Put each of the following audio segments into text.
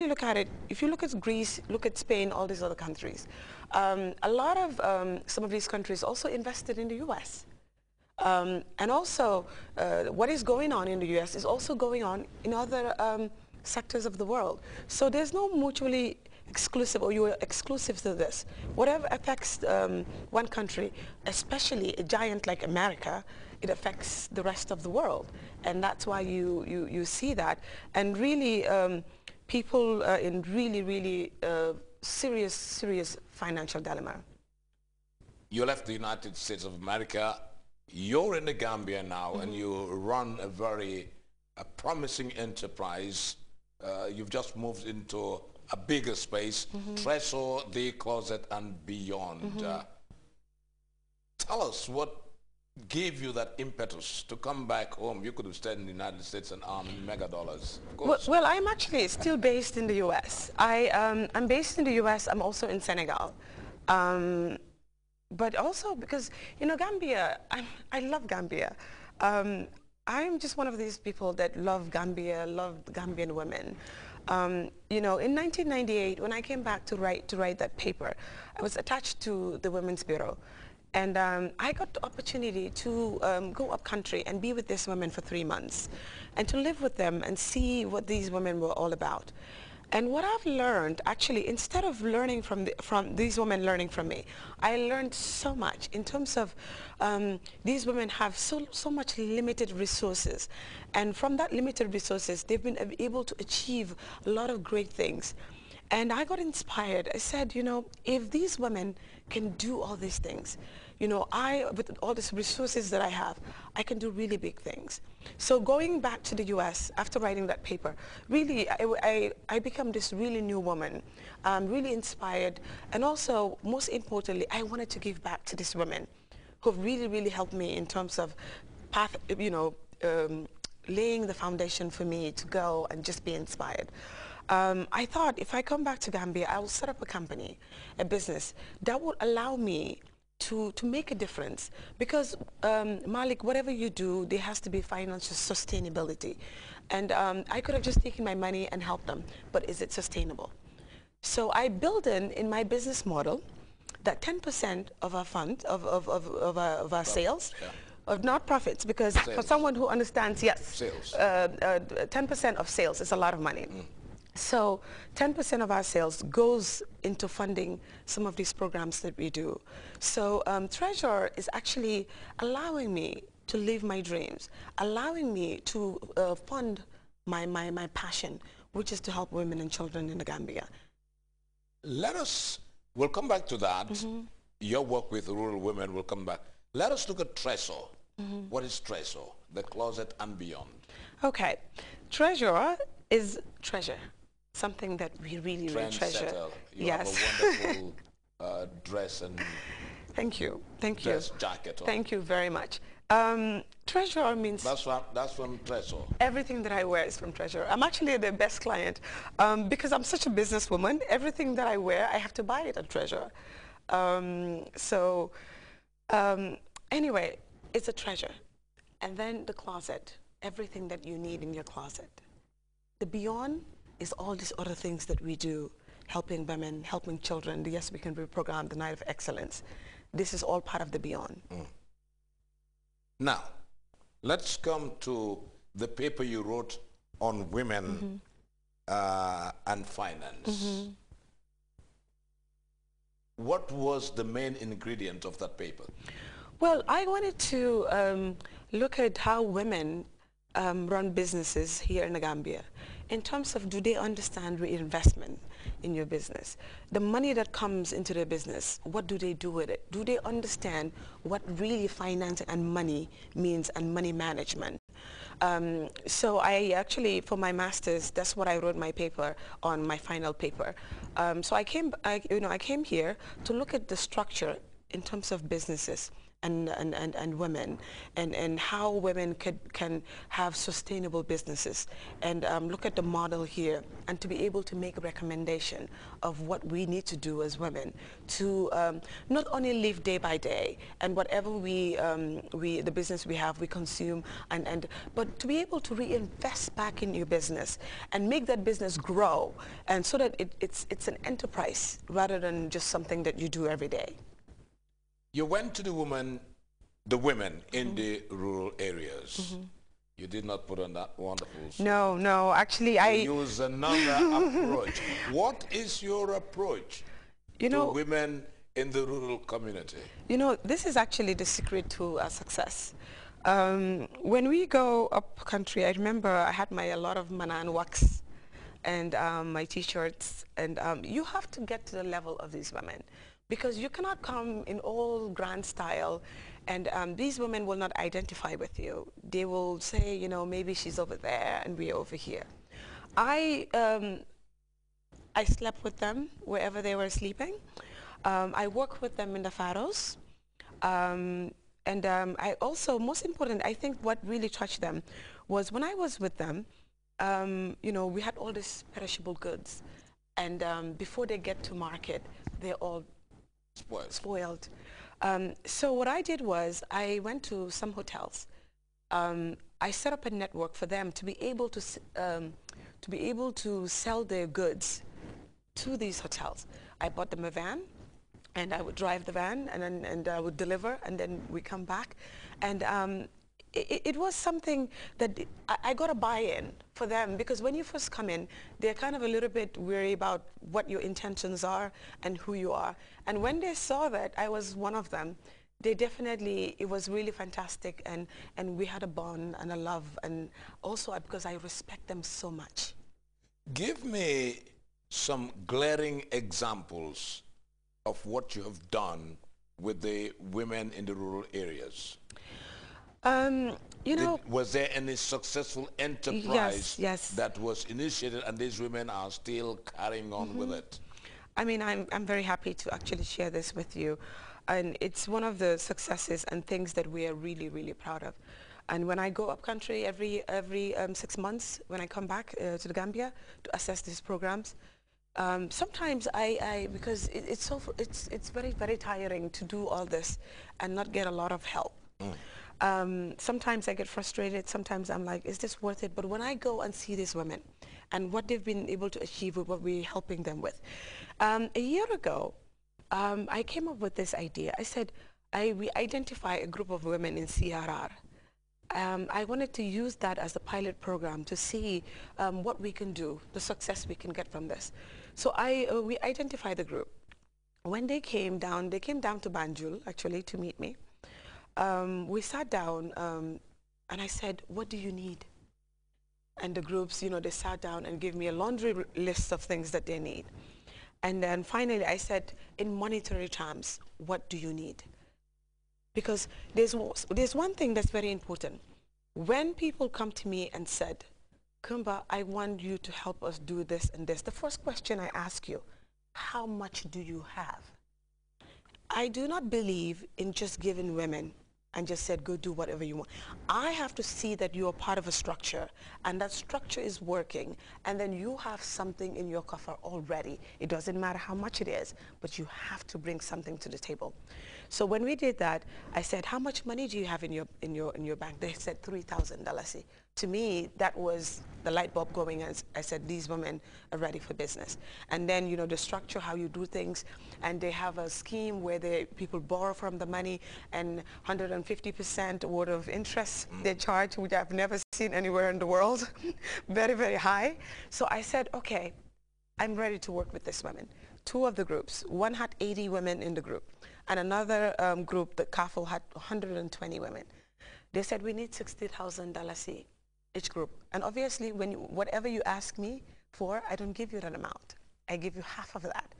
you look at it, if you look at Greece, look at Spain, all these other countries, a lot of some of these countries also invested in the U.S. And also, what is going on in the U.S. is also going on in other sectors of the world. So there's no mutually exclusive, or you are exclusive to this. Whatever affects one country, especially a giant like America, it affects the rest of the world. And that's why you see that. And really, people in really serious financial dilemma. You left the United States of America. You're in the Gambia now, and you run a very promising enterprise. You've just moved into a bigger space, Treasure, the Closet, and beyond. Tell us what gave you that impetus to come back home. You could have stayed in the United States and earned mega dollars. Well, I'm actually still based in the U.S. I'm based in the U.S. I'm also in Senegal. But also because, you know, Gambia, I love Gambia. I'm just one of these people that love Gambia, love Gambian women. You know, in 1998, when I came back to write that paper, I was attached to the Women's Bureau. And I got the opportunity to go up country and be with these women for 3 months and to live with them and see what these women were all about. And what I've learned, actually, instead of learning from these women learning from me, I learned so much in terms of these women have so much limited resources. And from that limited resources, they've been able to achieve a lot of great things. And I got inspired. I said, you know, if these women can do all these things, you know, with all these resources that I have, I can do really big things. So going back to the U.S. after writing that paper, really, I become this really new woman, really inspired. And also, most importantly, I wanted to give back to these women who have really helped me in terms of laying the foundation for me to go and just be inspired. I thought if I come back to Gambia, I will set up a company, a business that will allow me to make a difference. Because, Malik, whatever you do, there has to be financial sustainability. And I could have just taken my money and helped them, but is it sustainable? So I build in my business model that 10% of our fund, of our sales, of not profits, because sales. For someone who understands, yes, sales. 10% of sales is a lot of money. So 10% of our sales goes into funding some of these programs that we do. So Treasure is actually allowing me to live my dreams, allowing me to fund my passion, which is to help women and children in the Gambia. We'll come back to that. Your work with rural women will come back. Let us look at Treasure. What is Treasure? The Closet and beyond. Okay. Treasure is treasure. Something that we really treasure. You have a wonderful dress and thank you. Dress jacket. Thank you very much. Treasure means that's from Treasure. Everything that I wear is from Treasure. I'm actually the best client because I'm such a businesswoman. Everything that I wear, I have to buy it at Treasure. Anyway, it's a treasure. And then the closet, everything that you need in your closet. The beyond is all these other things that we do, helping women, helping children, the Yes We Can Be program, the Night of Excellence. This is all part of the beyond. Now, let's come to the paper you wrote on women and finance. What was the main ingredient of that paper? Well, I wanted to look at how women run businesses here in the Gambia in terms of, do they understand reinvestment in your business? The money that comes into their business, what do they do with it? Do they understand what really finance and money means and money management? So I actually, for my master's, that's what I wrote my paper on, my final paper. So I came here to look at the structure in terms of businesses, and women, and how women can have sustainable businesses, and look at the model here, and to be able to make a recommendation of what we need to do as women to not only live day by day, and whatever the business we have, we consume, but to be able to reinvest back in your business and make that business grow, and so that it's an enterprise rather than just something that you do every day. You went to the women in the rural areas. You did not put on that wonderful suit. No, actually You use another approach. What is your approach to women in the rural community? You know, this is actually the secret to success. When we go up country, I remember I had a lot of manan wax and my t-shirts, and you have to get to the level of these women, because you cannot come in all grand style, and these women will not identify with you. They will say, you know, maybe she's over there and we're over here. I slept with them wherever they were sleeping. I worked with them in the Faroes. I also, most important, I think what really touched them was when I was with them, you know, we had all these perishable goods, and before they get to market, they're all spoiled. So what I did was I went to some hotels. I set up a network for them to be able to sell their goods to these hotels. I bought them a van, and I would drive the van, and I would deliver, and then we come back, and it was something that I got a buy-in for them, because when you first come in, they're kind of a little bit weary about what your intentions are and who you are. And when they saw that I was one of them, they definitely, it was really fantastic, and we had a bond and a love, and also because I respect them so much. Give me some glaring examples of what you have done with the women in the rural areas. You know, was there any successful enterprise yes. that was initiated and these women are still carrying on with it? I mean, I'm very happy to actually share this with you. And it's one of the successes and things that we are really, really proud of. And when I go up country every 6 months, when I come back to the Gambia to assess these programs, sometimes because it's very, very tiring to do all this and not get a lot of help. Sometimes I get frustrated. Sometimes I'm like, is this worth it? But when I go and see these women and what they've been able to achieve with what we're helping them with. A year ago, I came up with this idea. I said, we identify a group of women in CRR. I wanted to use that as a pilot program to see what we can do, the success we can get from this. So we identified the group. When they came down to Banjul, actually, to meet me. We sat down, and I said, what do you need? And the groups, you know, they sat down and gave me a laundry list of things that they need. And then finally I said, in monetary terms, what do you need? Because there's one thing that's very important. When people come to me and said, Kumba, I want you to help us do this and this, the first question I ask you, how much do you have? I do not believe in just giving women and just said, go do whatever you want. I have to see that you are part of a structure, and that structure is working, and then you have something in your coffer already. It doesn't matter how much it is, but you have to bring something to the table. So when we did that, I said, how much money do you have in your bank? They said $3,000. To me, that was the light bulb going, as I said, these women are ready for business. And then, you know, the structure, how you do things, and they have a scheme where people borrow from the money, and 150% worth of interest they charge, which I've never seen anywhere in the world. Very, very high. So I said, okay, I'm ready to work with this women. Two of the groups, one had 80 women in the group, and another group, the CAFL, had 120 women. They said, we need $60,000 each group. And obviously, whatever you ask me for, I don't give you that amount. I give you half of that.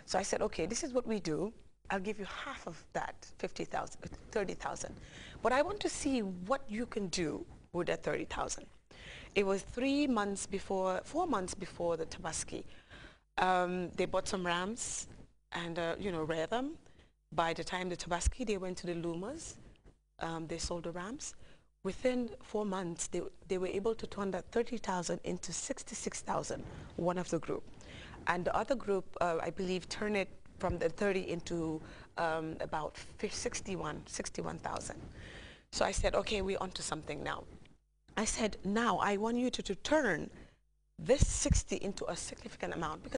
So I said, okay, this is what we do. I'll give you half of that, 50,000, 30,000. But I want to see what you can do with that 30,000. It was 4 months before the Tabaski. They bought some rams and, you know, rear them. By the time the Tabaski, they went to the Lumas, they sold the rams. Within 4 months, they were able to turn that 30,000 into 66,000, one of the group. And the other group, I believe, turned it from the 30 into about 61,000. So I said, okay, we're onto something now. I said, now I want you to turn this 60 into a significant amount, because